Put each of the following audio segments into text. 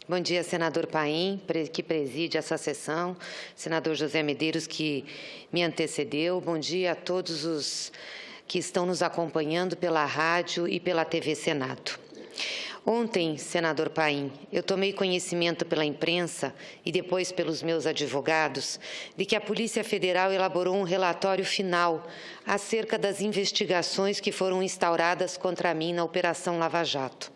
Bom dia, senador Paim, que preside essa sessão, senador José Medeiros, que me antecedeu. Bom dia a todos os que estão nos acompanhando pela rádio e pela TV Senado. Ontem, senador Paim, eu tomei conhecimento pela imprensa e depois pelos meus advogados de que a Polícia Federal elaborou um relatório final acerca das investigações que foram instauradas contra mim na Operação Lava Jato.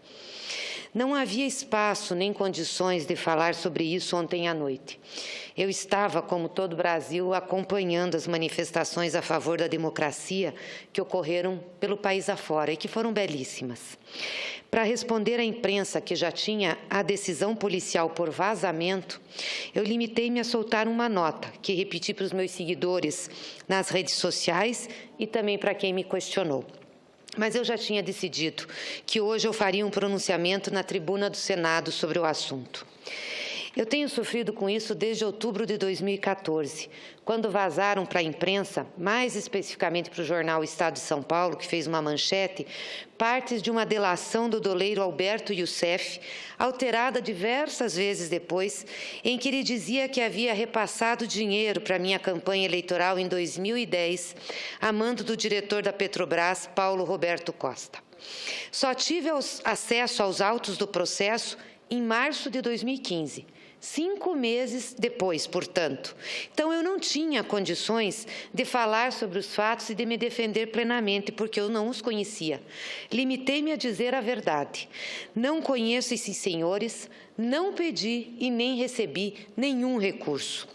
Não havia espaço nem condições de falar sobre isso ontem à noite. Eu estava, como todo o Brasil, acompanhando as manifestações a favor da democracia que ocorreram pelo país afora e que foram belíssimas. Para responder à imprensa que já tinha a decisão policial por vazamento, eu limitei-me a soltar uma nota que repeti para os meus seguidores nas redes sociais e também para quem me questionou. Mas eu já tinha decidido que hoje eu faria um pronunciamento na tribuna do Senado sobre o assunto. Eu tenho sofrido com isso desde outubro de 2014, quando vazaram para a imprensa, mais especificamente para o jornal Estado de São Paulo, que fez uma manchete, partes de uma delação do doleiro Alberto Youssef, alterada diversas vezes depois, em que ele dizia que havia repassado dinheiro para minha campanha eleitoral em 2010, a mando do diretor da Petrobras, Paulo Roberto Costa. Só tive acesso aos autos do processo em março de 2015. 5 meses depois, portanto. Então, eu não tinha condições de falar sobre os fatos e de me defender plenamente, porque eu não os conhecia. Limitei-me a dizer a verdade. Não conheço esses senhores, não pedi e nem recebi nenhum recurso.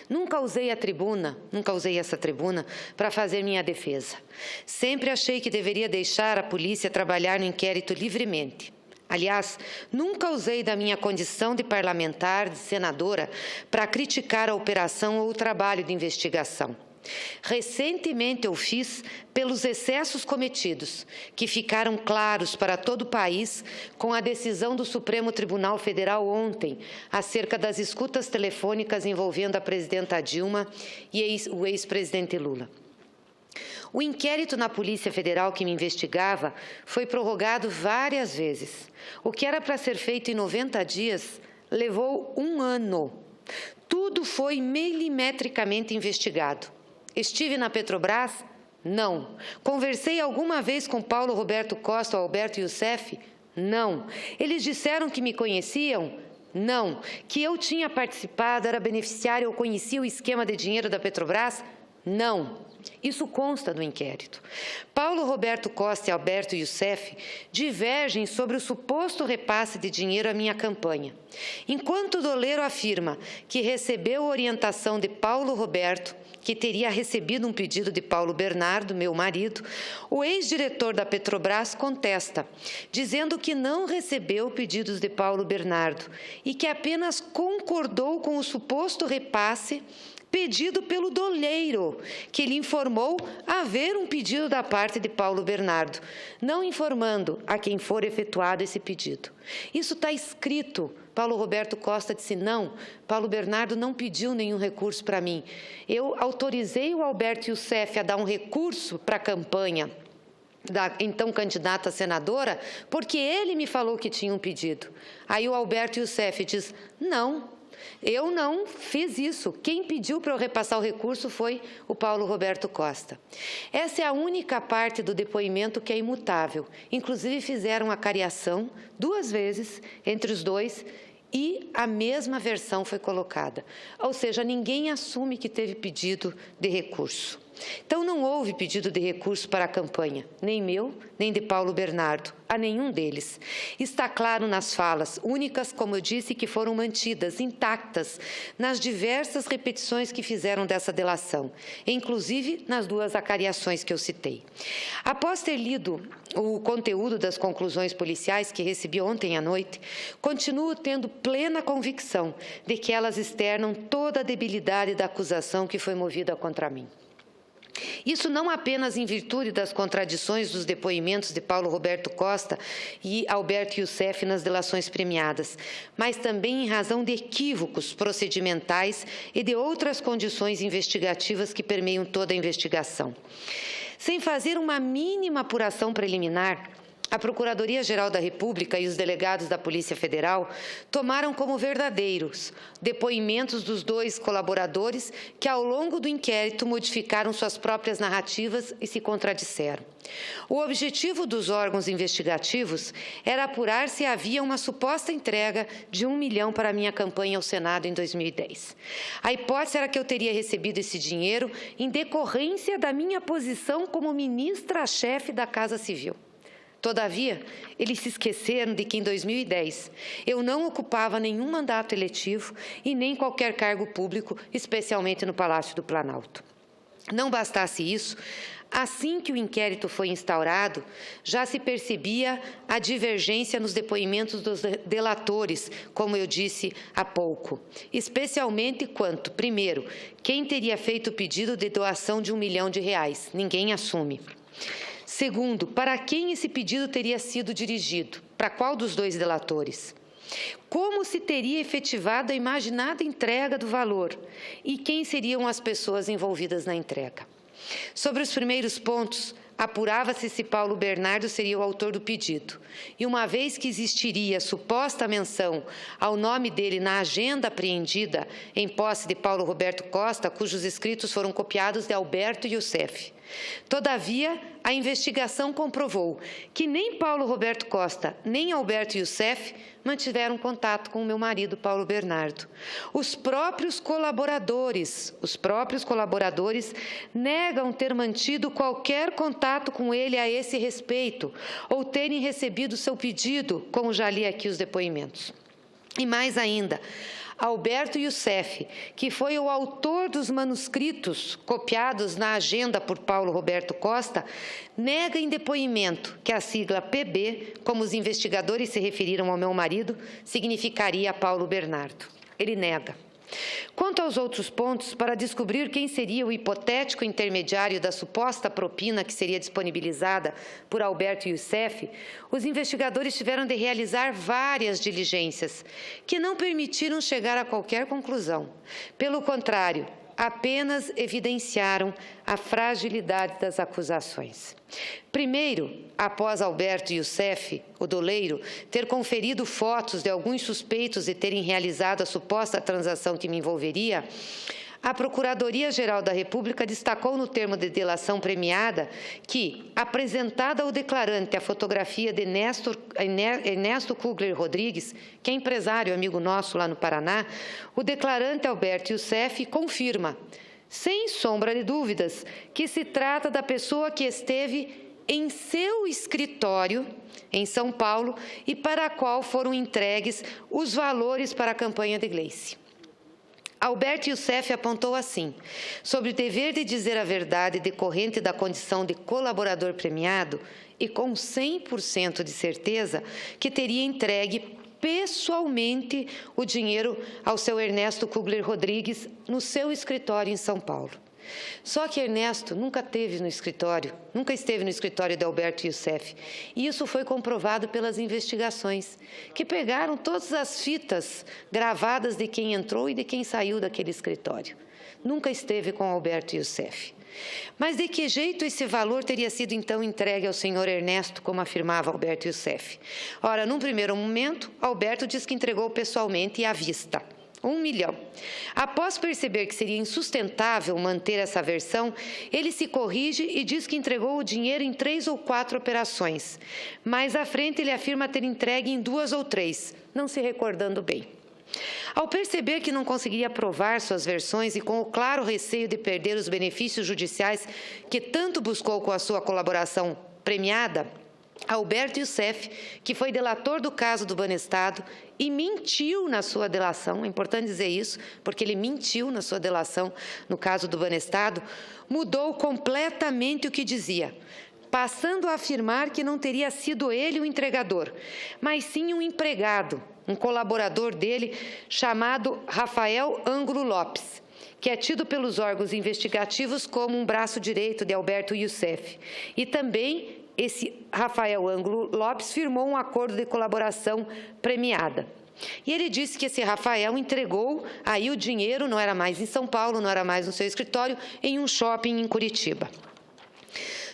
Nunca usei essa tribuna para fazer minha defesa. Sempre achei que deveria deixar a polícia trabalhar no inquérito livremente. Aliás, nunca usei da minha condição de parlamentar, de senadora, para criticar a operação ou o trabalho de investigação. Recentemente eu fiz pelos excessos cometidos, que ficaram claros para todo o país com a decisão do Supremo Tribunal Federal ontem, acerca das escutas telefônicas envolvendo a presidenta Dilma e o ex-presidente Lula. O inquérito na Polícia Federal que me investigava foi prorrogado várias vezes. O que era para ser feito em 90 dias levou 1 ano. Tudo foi milimetricamente investigado. Estive na Petrobras? Não. Conversei alguma vez com Paulo Roberto Costa ou Alberto Youssef? Não. Eles disseram que me conheciam? Não. Que eu tinha participado, era beneficiário ou conhecia o esquema de dinheiro da Petrobras? Não. Isso consta do inquérito. Paulo Roberto Costa e Alberto Youssef divergem sobre o suposto repasse de dinheiro à minha campanha. Enquanto o doleiro afirma que recebeu orientação de Paulo Roberto, que teria recebido um pedido de Paulo Bernardo, meu marido, o ex-diretor da Petrobras contesta, dizendo que não recebeu pedidos de Paulo Bernardo e que apenas concordou com o suposto repasse pedido pelo doleiro, que lhe informou haver um pedido da parte de Paulo Bernardo, não informando a quem for efetuado esse pedido. Isso está escrito. Paulo Roberto Costa disse, não, Paulo Bernardo não pediu nenhum recurso para mim. Eu autorizei o Alberto Youssef a dar um recurso para a campanha da então candidata a senadora, porque ele me falou que tinha um pedido. Aí o Alberto Youssef diz, não, eu não fiz isso. Quem pediu para eu repassar o recurso foi o Paulo Roberto Costa. Essa é a única parte do depoimento que é imutável. Inclusive fizeram a cariação 2 vezes entre os dois e a mesma versão foi colocada. Ou seja, ninguém assume que teve pedido de recurso. Então, não houve pedido de recurso para a campanha, nem meu, nem de Paulo Bernardo, a nenhum deles. Está claro nas falas, únicas, como eu disse, que foram mantidas, intactas, nas diversas repetições que fizeram dessa delação, inclusive nas 2 acariações que eu citei. Após ter lido o conteúdo das conclusões policiais que recebi ontem à noite, continuo tendo plena convicção de que elas externam toda a debilidade da acusação que foi movida contra mim. Isso não apenas em virtude das contradições dos depoimentos de Paulo Roberto Costa e Alberto Youssef nas delações premiadas, mas também em razão de equívocos procedimentais e de outras condições investigativas que permeiam toda a investigação. Sem fazer uma mínima apuração preliminar, a Procuradoria-Geral da República e os delegados da Polícia Federal tomaram como verdadeiros depoimentos dos 2 colaboradores que, ao longo do inquérito, modificaram suas próprias narrativas e se contradisseram. O objetivo dos órgãos investigativos era apurar se havia uma suposta entrega de R$1 milhão para minha campanha ao Senado em 2010. A hipótese era que eu teria recebido esse dinheiro em decorrência da minha posição como ministra-chefe da Casa Civil. Todavia, eles se esqueceram de que em 2010 eu não ocupava nenhum mandato eletivo e nem qualquer cargo público, especialmente no Palácio do Planalto. Não bastasse isso, assim que o inquérito foi instaurado, já se percebia a divergência nos depoimentos dos delatores, como eu disse há pouco, especialmente quanto, primeiro, quem teria feito o pedido de doação de R$1 milhão? Ninguém assume. Segundo, para quem esse pedido teria sido dirigido? Para qual dos 2 delatores? Como se teria efetivado a imaginada entrega do valor? E quem seriam as pessoas envolvidas na entrega? Sobre os primeiros pontos, apurava-se se Paulo Bernardo seria o autor do pedido. E uma vez que existiria suposta menção ao nome dele na agenda apreendida em posse de Paulo Roberto Costa, cujos escritos foram copiados de Alberto Youssef. Todavia, a investigação comprovou que nem Paulo Roberto Costa, nem Alberto Youssef mantiveram contato com o meu marido, Paulo Bernardo. Os próprios colaboradores negam ter mantido qualquer contato com ele a esse respeito ou terem recebido seu pedido, como já li aqui os depoimentos. E mais ainda, Alberto Youssef, que foi o autor dos manuscritos copiados na agenda por Paulo Roberto Costa, nega em depoimento que a sigla PB, como os investigadores se referiram ao meu marido, significaria Paulo Bernardo. Ele nega. Quanto aos outros pontos, para descobrir quem seria o hipotético intermediário da suposta propina que seria disponibilizada por Alberto Youssef, os investigadores tiveram de realizar várias diligências que não permitiram chegar a qualquer conclusão. Pelo contrário, apenas evidenciaram a fragilidade das acusações. Primeiro, após Alberto Youssef, o doleiro, ter conferido fotos de alguns suspeitos de terem realizado a suposta transação que me envolveria, a Procuradoria-Geral da República destacou no termo de delação premiada que, apresentada ao declarante a fotografia de Ernesto Kugler Rodrigues, que é empresário amigo nosso lá no Paraná, o declarante Alberto Youssef confirma, sem sombra de dúvidas, que se trata da pessoa que esteve em seu escritório em São Paulo e para a qual foram entregues os valores para a campanha de Gleice. Alberto Youssef apontou assim, sobre o dever de dizer a verdade decorrente da condição de colaborador premiado e com 100% de certeza que teria entregue pessoalmente o dinheiro ao seu Ernesto Kugler Rodrigues no seu escritório em São Paulo. Só que Ernesto nunca esteve no escritório de Alberto Youssef, e isso foi comprovado pelas investigações, que pegaram todas as fitas gravadas de quem entrou e de quem saiu daquele escritório. Nunca esteve com Alberto Youssef. Mas de que jeito esse valor teria sido então entregue ao senhor Ernesto, como afirmava Alberto Youssef? Ora, num primeiro momento, Alberto diz que entregou pessoalmente e à vista. 1 milhão. Após perceber que seria insustentável manter essa versão, ele se corrige e diz que entregou o dinheiro em 3 ou 4 operações. Mais à frente, ele afirma ter entregue em 2 ou 3, não se recordando bem. Ao perceber que não conseguiria provar suas versões e com o claro receio de perder os benefícios judiciais que tanto buscou com a sua colaboração premiada, Alberto Youssef, que foi delator do caso do Banestado e mentiu na sua delação, é importante dizer isso, porque ele mentiu na sua delação no caso do Banestado, mudou completamente o que dizia, passando a afirmar que não teria sido ele o entregador, mas sim um empregado, um colaborador dele chamado Rafael Ângulo Lopes, que é tido pelos órgãos investigativos como um braço direito de Alberto Youssef, e também esse Rafael Ângulo Lopes firmou um acordo de colaboração premiada. E ele disse que esse Rafael entregou aí o dinheiro, não era mais em São Paulo, não era mais no seu escritório, em um shopping em Curitiba.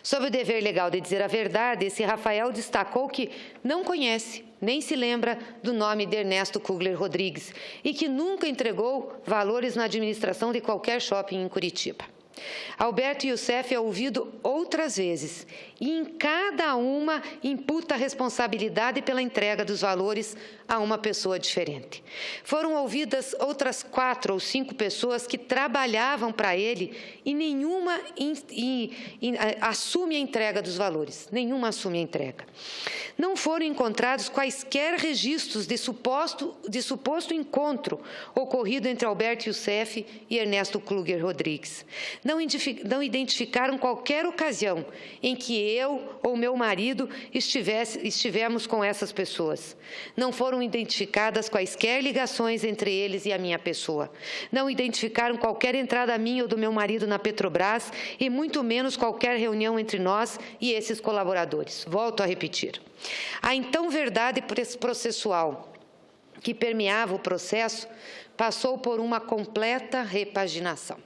Sob o dever legal de dizer a verdade, esse Rafael destacou que não conhece, nem se lembra do nome de Ernesto Kugler Rodrigues e que nunca entregou valores na administração de qualquer shopping em Curitiba. Alberto Youssef é ouvido outras vezes e em cada uma imputa a responsabilidade pela entrega dos valores a uma pessoa diferente. Foram ouvidas outras 4 ou 5 pessoas que trabalhavam para ele e nenhuma assume a entrega dos valores, nenhuma assume a entrega. Não foram encontrados quaisquer registros de suposto encontro ocorrido entre Alberto Youssef e Ernesto Kugler Rodrigues. Não identificaram qualquer ocasião em que eu ou meu marido estivemos com essas pessoas. Não foram identificadas quaisquer ligações entre eles e a minha pessoa. Não identificaram qualquer entrada minha ou do meu marido na Petrobras e muito menos qualquer reunião entre nós e esses colaboradores. Volto a repetir. A então verdade processual que permeava o processo passou por uma completa repaginação.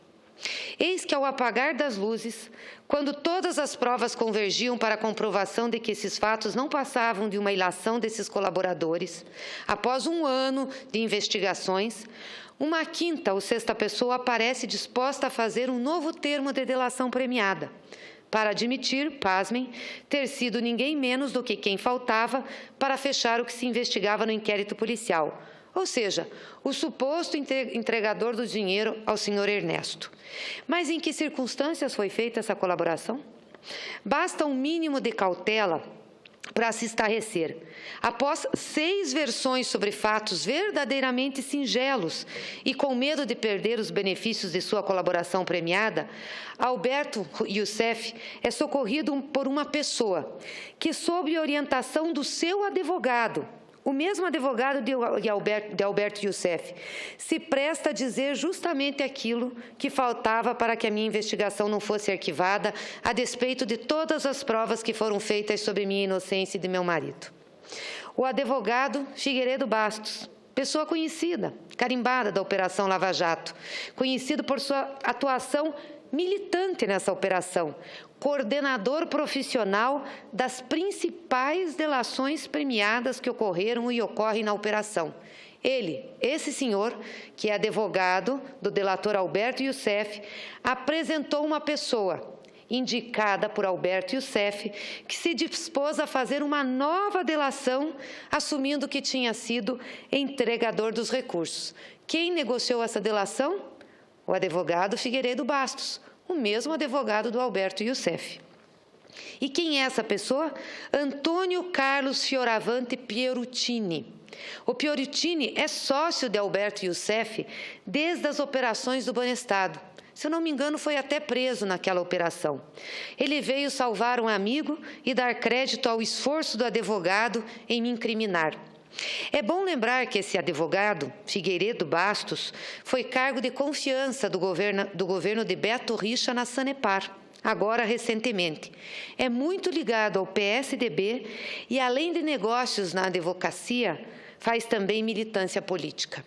Eis que, ao apagar das luzes, quando todas as provas convergiam para a comprovação de que esses fatos não passavam de uma ilação desses colaboradores, após um ano de investigações, uma quinta ou sexta pessoa aparece disposta a fazer um novo termo de delação premiada, para admitir, pasmem, ter sido ninguém menos do que quem faltava para fechar o que se investigava no inquérito policial, ou seja, o suposto entregador do dinheiro ao senhor Ernesto. Mas em que circunstâncias foi feita essa colaboração? Basta um mínimo de cautela para se estarrecer. Após 6 versões sobre fatos verdadeiramente singelos e com medo de perder os benefícios de sua colaboração premiada, Alberto Youssef é socorrido por uma pessoa que, sob orientação do seu advogado, o mesmo advogado de Alberto Youssef, se presta a dizer justamente aquilo que faltava para que a minha investigação não fosse arquivada, a despeito de todas as provas que foram feitas sobre minha inocência e de meu marido. O advogado Figueiredo Bastos, pessoa conhecida, carimbada da Operação Lava Jato, conhecido por sua atuação militante nessa operação, coordenador profissional das principais delações premiadas que ocorreram e ocorrem na operação. Esse senhor, que é advogado do delator Alberto Youssef, apresentou uma pessoa, indicada por Alberto Youssef, que se dispôs a fazer uma nova delação, assumindo que tinha sido entregador dos recursos. Quem negociou essa delação? O advogado Figueiredo Bastos, o mesmo advogado do Alberto Youssef. E quem é essa pessoa? Antônio Carlos Fioravante Pieruttini. O Pieruttini é sócio de Alberto Youssef desde as operações do Banestado. Se eu não me engano, foi até preso naquela operação. Ele veio salvar um amigo e dar crédito ao esforço do advogado em me incriminar. É bom lembrar que esse advogado, Figueiredo Bastos, foi cargo de confiança do governo de Beto Richa na Sanepar, agora recentemente. É muito ligado ao PSDB e, além de negócios na advocacia, faz também militância política.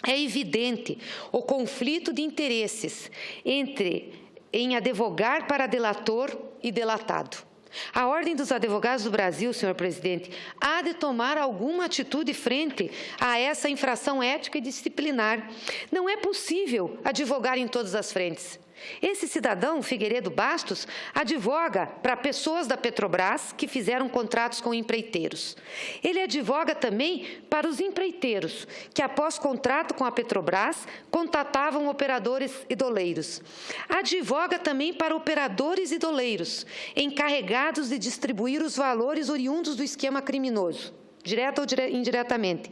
É evidente o conflito de interesses em advogar para delator e delatado. A Ordem dos Advogados do Brasil, senhor presidente, há de tomar alguma atitude frente a essa infração ética e disciplinar. Não é possível advogar em todas as frentes. Esse cidadão, Figueiredo Bastos, advoga para pessoas da Petrobras que fizeram contratos com empreiteiros. Ele advoga também para os empreiteiros que, após contrato com a Petrobras, contatavam operadores idoleiros. Advoga também para operadores idoleiros, encarregados de distribuir os valores oriundos do esquema criminoso, direta ou indiretamente.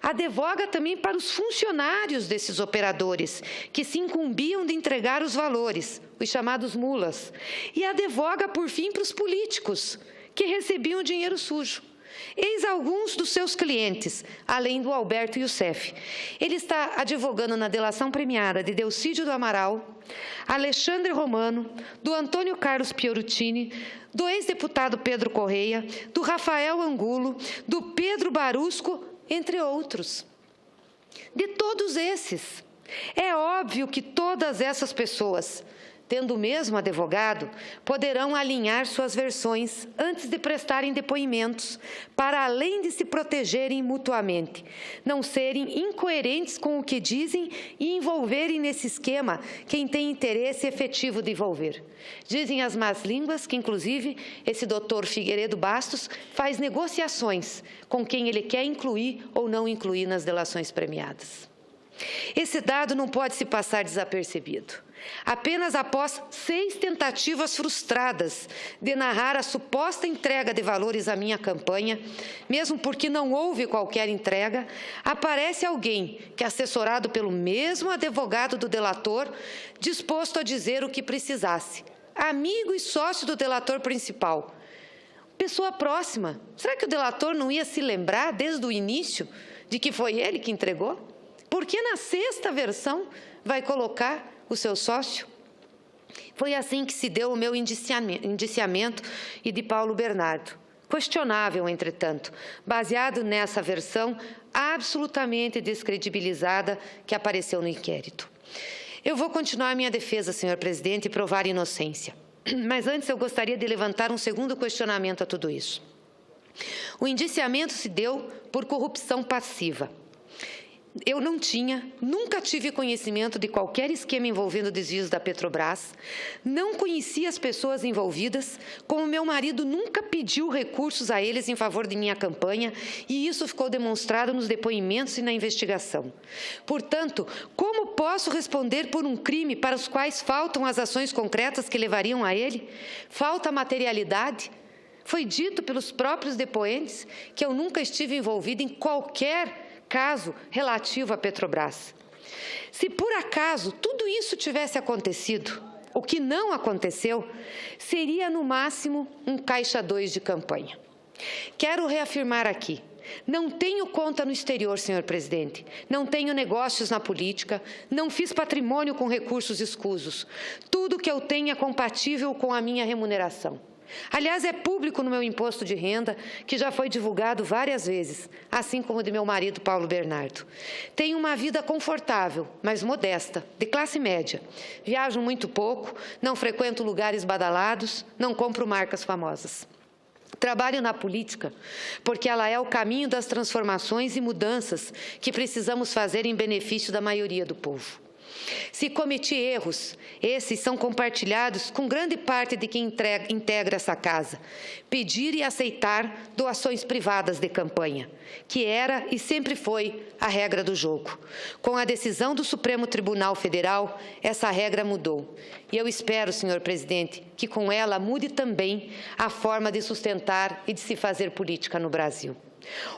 Advoga também para os funcionários desses operadores, que se incumbiam de entregar os valores, os chamados mulas. E advoga, por fim, para os políticos, que recebiam dinheiro sujo. Eis alguns dos seus clientes, além do Alberto Youssef. Ele está advogando na delação premiada de Delcídio do Amaral, Alexandre Romano, do Antônio Carlos Pieruttini, do ex-deputado Pedro Correia, do Rafael Angulo, do Pedro Barusco, entre outros. De todos esses, é óbvio que todas essas pessoas tendo o mesmo advogado, poderão alinhar suas versões antes de prestarem depoimentos, para além de se protegerem mutuamente, não serem incoerentes com o que dizem e envolverem nesse esquema quem tem interesse efetivo de envolver. Dizem as más línguas que, inclusive, esse doutor Figueiredo Bastos faz negociações com quem ele quer incluir ou não incluir nas delações premiadas. Esse dado não pode se passar desapercebido. Apenas após 6 tentativas frustradas de narrar a suposta entrega de valores à minha campanha, mesmo porque não houve qualquer entrega, aparece alguém que, assessorado pelo mesmo advogado do delator, disposto a dizer o que precisasse. Amigo e sócio do delator principal. Pessoa próxima. Será que o delator não ia se lembrar desde o início de que foi ele que entregou? Por que na 6ª versão vai colocar o seu sócio? Foi assim que se deu o meu indiciamento e de Paulo Bernardo. Questionável, entretanto, baseado nessa versão absolutamente descredibilizada que apareceu no inquérito. Eu vou continuar a minha defesa, senhor presidente, e provar inocência. Mas antes eu gostaria de levantar um segundo questionamento a tudo isso. O indiciamento se deu por corrupção passiva. Eu nunca tive conhecimento de qualquer esquema envolvendo desvios da Petrobras, não conhecia as pessoas envolvidas, como meu marido nunca pediu recursos a eles em favor de minha campanha, e isso ficou demonstrado nos depoimentos e na investigação. Portanto, como posso responder por um crime para os quais faltam as ações concretas que levariam a ele? Falta materialidade? Foi dito pelos próprios depoentes que eu nunca estive envolvido em qualquer caso relativo à Petrobras. Se por acaso tudo isso tivesse acontecido, o que não aconteceu, seria no máximo um caixa 2 de campanha. Quero reafirmar aqui, não tenho conta no exterior, senhor presidente, não tenho negócios na política, não fiz patrimônio com recursos escusos. Tudo que eu tenho é compatível com a minha remuneração. Aliás, é público no meu imposto de renda, que já foi divulgado várias vezes, assim como o de meu marido, Paulo Bernardo. Tenho uma vida confortável, mas modesta, de classe média. Viajo muito pouco, não frequento lugares badalados, não compro marcas famosas. Trabalho na política porque ela é o caminho das transformações e mudanças que precisamos fazer em benefício da maioria do povo. Se cometi erros, esses são compartilhados com grande parte de quem integra essa casa. Pedir e aceitar doações privadas de campanha, que era e sempre foi a regra do jogo. Com a decisão do Supremo Tribunal Federal, essa regra mudou. E eu espero, senhor presidente, que com ela mude também a forma de sustentar e de se fazer política no Brasil.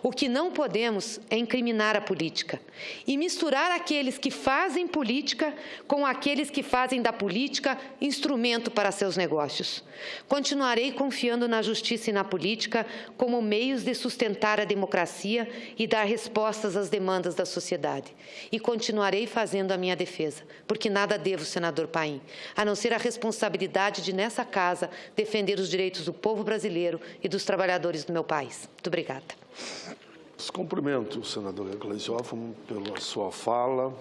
O que não podemos é incriminar a política e misturar aqueles que fazem política com aqueles que fazem da política instrumento para seus negócios. Continuarei confiando na justiça e na política como meios de sustentar a democracia e dar respostas às demandas da sociedade. E continuarei fazendo a minha defesa, porque nada devo, senador Paim, a não ser a responsabilidade de, nessa casa, defender os direitos do povo brasileiro e dos trabalhadores do meu país. Muito obrigada. Cumprimento o senador Gleisi Hoffmann pela sua fala,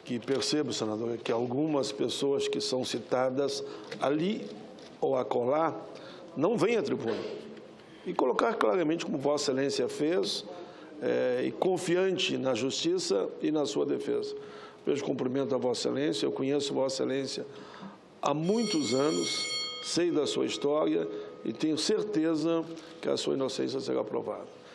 que percebo, senador, que algumas pessoas que são citadas ali ou acolá não vêm à tribuna. E colocar claramente como Vossa Excelência fez, e confiante na justiça e na sua defesa. Vejo cumprimento a Vossa Excelência, eu conheço Vossa Excelência há muitos anos, sei da sua história e tenho certeza que a sua inocência será provada.